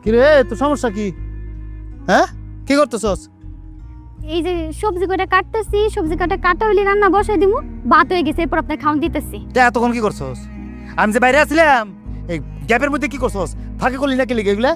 কি রে, তোর সমস্যা কি? হ্যাঁ, কি করতেছস? এই যে সবজি কটা কাটতেছি, সবজি কাটা হইলে রান্না বসাই দিমু, ভাত হয়ে গেছে, এরপর আপনার খাওয়ান দিতেছি। এতক্ষণ কি করছস? আমি যে বাইরে আসছিলাম, এই গ্যাপের মধ্যে কি করছস? ফাঁকি করলি না, কি লিখে এগুলা?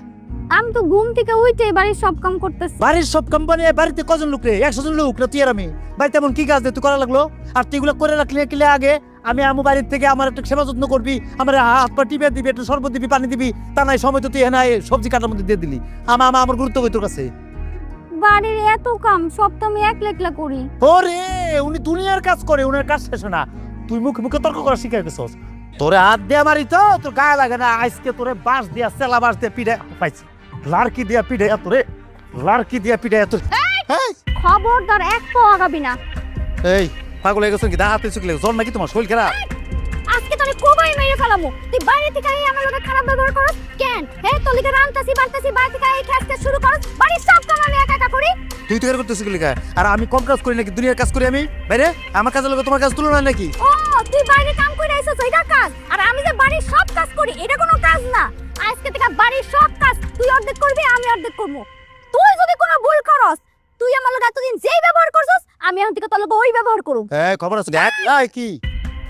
আমি তো ঘুম থেকে উঠে বাড়ির সব কাম করতেছি। বাড়ির সব কোম্পানি, বাড়িতে কজন লোক রে? 100 জন লোক না তুই আর আমি? বাড়িতে এমন কি কাজ তুই করা লাগলো? আর তুই এগুলো করে রাখলে কিলে আগে আমি আমু বাড়ির থেকে আমার একটা সেবা যত্ন করবি, আমার হাত পা টিপে দিবি, একটু শরবত দিবি, পানি দিবি, তা নাই সময় তো তুই এনে সবজি কাটার মধ্যে দিয়ে দিলি। আমার গুরুত্ব কই তোর কাছে? বাড়ির এত কাম সব তো আমি একলা একলা করি। ওরে, উনি দুনিয়ার কাজ করে, উনার কাজ শেষ না। তুই মুখে মুখে তর্ক করা শিখাই গেছস। তোরে হাত দিয়ে মারি তো তোর গায়ে লাগে না। আজকে তোরে বাঁশ দিয়া, সেলা বাঁশ দিয়ে পিঠে পাইছি, লাড়কি দিয়া পিঠে তোরে, লাড়কি দিয়া পিঠে তোর। এই খবরদার এক পা আগাবি না। এই পাগল হয়ে গেছো কি? দা হাতে চুকলে জ্বর নাকি তোমার? শরীর খারাপ? আজকে তোরে কোবাই মেরে ফেলামু। তুই বাইরে থেকে আই আমার লগে খারাপ ব্যবহার করস কেন? হ্যাঁ, তোর লিগে রান্তাছি বাড়তাছি, বাইরে থেকে আই খাসতে শুরু করস। বাড়ির সব কাম আমি একা একা করি। তুই তো এর করতেছিস কি লিখা? আর আমি কম কাজ করি নাকি? দুনিয়ার কাজ করি আমি বাইরে? আমার কাজের লগে তোমার কাজ তুলনা নাকি? ও, তুই বাইরে কাম করে আইছস, এটা কাজ। আর আমি যে বাড়ির সব কাজ করি, এটা কোনো কাজ না। আজকে থেকে বাড়ির সব কাজ তুই অর্ধেক করবি, আমি অর্ধেক করব। তুই যদি কোনো ভুল করস, তুই আমার লগে এতদিন যেই ব্যবহার করছস, আমি এখন থেকে তোর লগে ওই ব্যবহার করব। এই খবর আছে দেখ। এই কি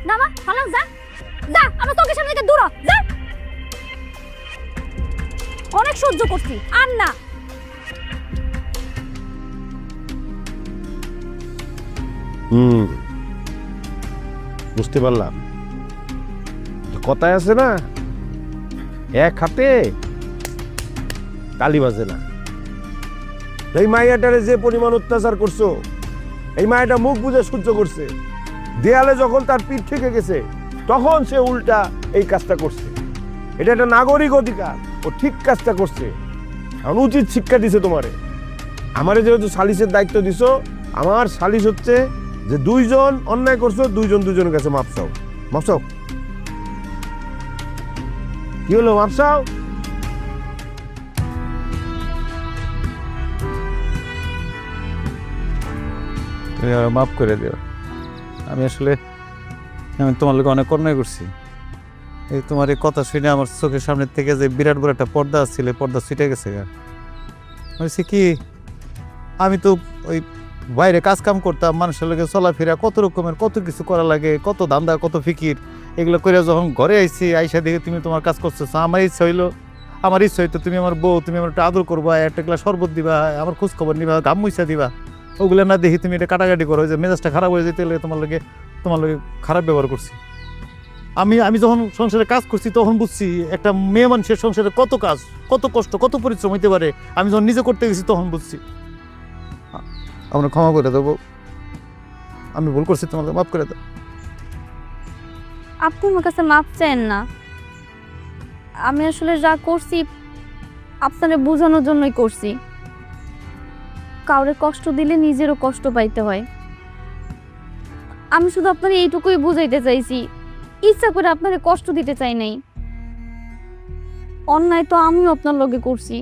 না মা, হালাম যা। যা, আমার চোখের সামনে থেকে দূর হ, যা। অনেক সহ্য করছি, আর না। বুঝতে পারলাম। কথায় আছে না, এক হাতে তালি বাজে না। এই মাইয়াটারে যে পরিমাণ অত্যাচার করছো, এই মাইয়াটা মুখ বুজে সহ্য করছে। দেয়ালে যখন তার পিঠ থেকে গেছে, তখন সে উল্টা এই কাজটা করছে। এটা একটা নাগরিক অধিকার, ও ঠিক কাজটা করছে। এখন উচিত শিক্ষা দিছে তোমারে। আমারে যেহেতু সালিসের দায়িত্ব দিছো, আমার সালিস হচ্ছে যে দুইজন অন্যায় করছো, দুইজন দুজনের কাছে মাপ চাও। মাপ চাও। কি হলো? মাপ চাও। তুমি আমার মাফ করে দিও। আমি আসলে তোমার লোক অনেক অন্যায় করছি। এই তোমার এই কথা শুনে আমার চোখের সামনের থেকে যে বিরাট বড় একটা পর্দা আসছিল, পর্দা ছিটে গেছে। বলছি কি, আমি তো ওই বাইরে কাজ কাম করতাম, মানুষের লোকের চলাফেরা, কত রকমের কত কিছু করা লাগে, কত ধান্দা, কত ফিকির, এগুলো করে যখন ঘরে আইছি, আইসা দেখে তুমি তোমার কাজ করতেছো। আমার ইচ্ছা হইতো তুমি আমার বউ, তুমি আমার একটা আদর করবা, একটা গ্লাস শরবত দিবা, আমার খোঁজ খবর নিবা, গাম মুইসা দিবা। ওগুলো না দেখি তুমি এটা কাটাকাটি করো, যে মেজাজটা খারাপ হয়ে যেতে হলে তোমার লগে খারাপ ব্যবহার করছি। আমি যখন সংসারে কাজ করছি তখন বুঝছি একটা মেয়ে মানুষের সংসারে কত কাজ, কত কষ্ট, কত পরিশ্রম হইতে পারে। আমি যখন নিজে করতে গেছি তখন বুঝছি। আমরা ক্ষমা করে দেবো, আমি ভুল করছি, তোমাকে মাফ করে দেবো। আপনি আমার কাছে মাপ চান না। আমি আসলে যা করছি আপনারে বোঝানোর জন্যই করছি। কাউরে কষ্ট দিলে নিজেরও কষ্ট পাইতে হয়। আমি শুধু আপনার এইটুকুই বুঝাইতে চাইছি, ইচ্ছা করে আপনারে কষ্ট দিতে চাই নাই। অন্যায় তো আমিও আপনার লগে করছি।